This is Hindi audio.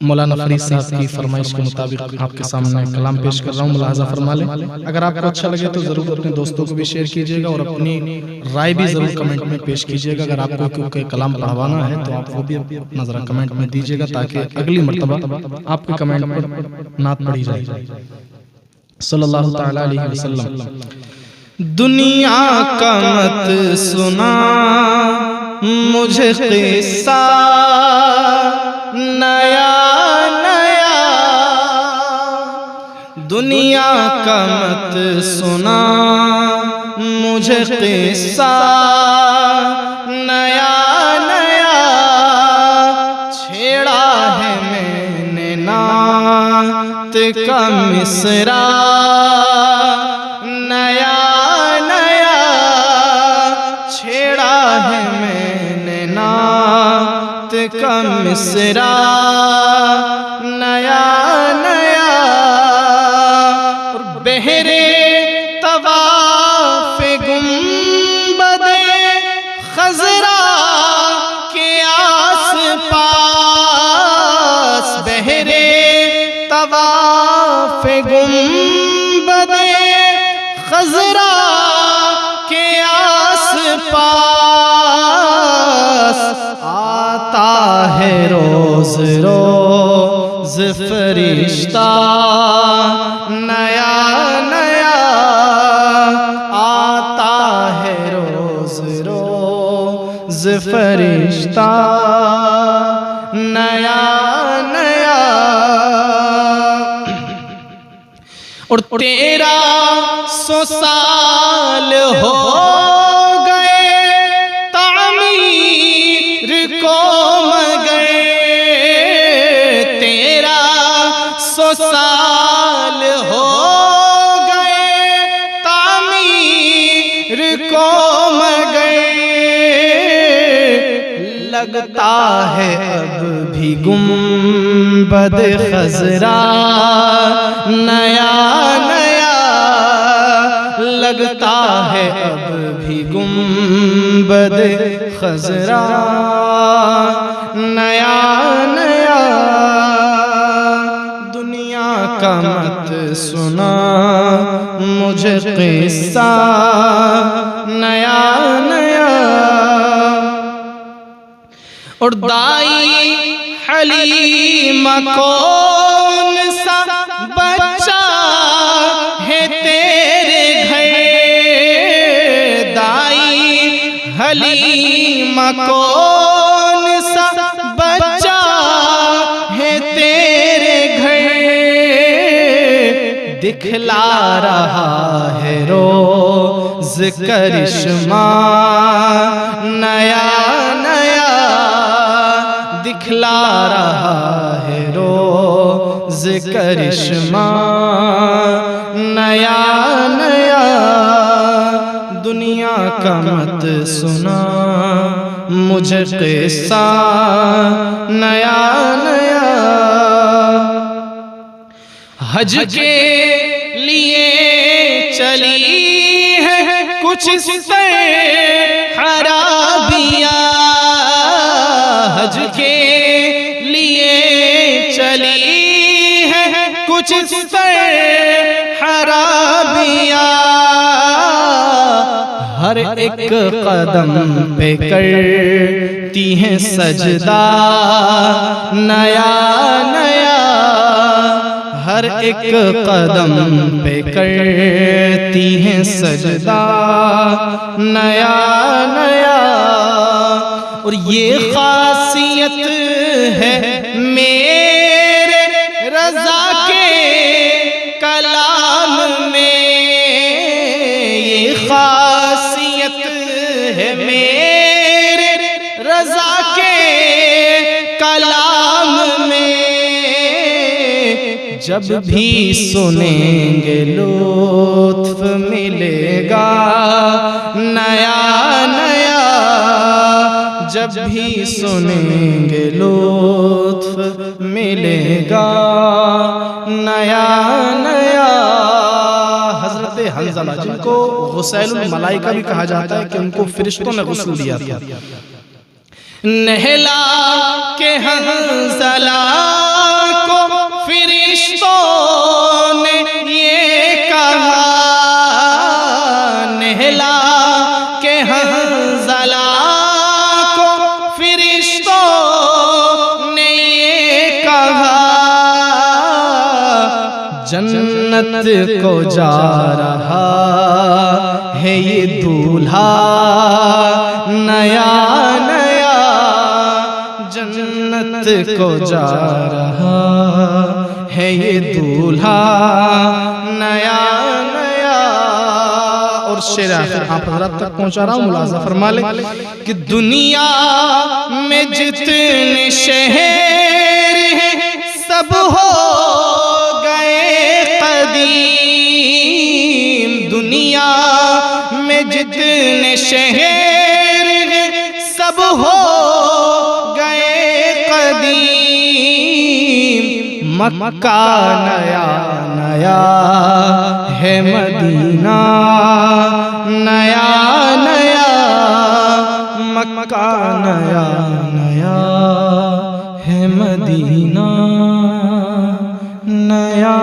मौलाना फरीद साहब की फरमाइश के मुताबिक आपके सामने कलाम पेश कर रहा हूँ, मुलाहाजा फरमा लें। अगर आपको अच्छा लगे तो ज़रूर अपने दोस्तों को भी शेयर कीजिएगा और अपनी राय भी ज़रूर कमेंट में पेश कीजिएगा। अगर आपको कोई कलाम पढ़वाना है तो आप वो भी अपना ज़रा कमेंट में दीजिएगा ताकि अगली मरतबा आपके कमेंट पर नात पढ़ी जाए। सल्लल्लाहु तआला अलैहि वसल्लम। दुनिया का मत सुना मुझे किस्सा नया नया, दुनिया का मत सुना मुझे किस्सा नया नया, छेड़ा है मैंने नात का मिसरा नया नया, छेड़ा है मैंने नात का मिसरा नया नया। और बहरे तवाफ़े गुंबदे खज़रा के आस पास, बहरे तवाफ़े गुंबदे खज़रा के आस पास, आता है रोज रोज फरिश्ता नया नया, आता है रोज रोज फरिश्ता नया नया। और 1300 साल हो गए तामीर को मगर, 1300 साल हो गए तामीर को मगर, लगता है अब भी गुंबद खज़रा नया नया, लगता है अब भी गुंबद खज़रा नया नया। दुनिया का मत सुना मुझे किस्सा नया नया। और दाई हलीमा कौन सा बच्चा है तेरे घर, दाई हलीमा कौन सा बच्चा है तेरे घर, दिखला रहा है रोज करिश्मा नया नया, दिखला रहा है रोज करिश्मा नया नया। दुनिया का मत सुना मुझे किस्सा नया नया। हज के लिए चली है कुछ हराबिया, हज के लिए चली है कुछ हराबिया, हर एक कदम पे करती है सजदा नया नया, हर एक कदम पे करती है सजदा नया नया। और ये खासियत है मेरे रज़ा के कलाम में, ये खासियत है मेरे रज़ा के कलाम में, जब भी सुनेंगे लुत्फ मिलेगा नया नया, जब भी सुनेंगे लुत्फ मिलेगा नया नया। हज़रत हंज़ला जिनको गुसैलुल मलाइका भी कहा जाता है कि उनको फरिश्तों ने गुस्ल दिया था, नहला के हंज़ला जन्नत को जा रहा है ये दूल्हा नया नया, जन्नत को जा रहा है ये दूल्हा नया नया। और शेर आखिर आप हज़रात तक पहुंचा रहा हूँ, मुलाज़ा फरमा ले कि दुनिया में जितने शहर हैं सब हो गए कदीम, दुनिया में जितने शहर हैं सब हो गए कदीम, मक्का नया नया है मदीना नया नया, मक्का नया नया है मदीना नया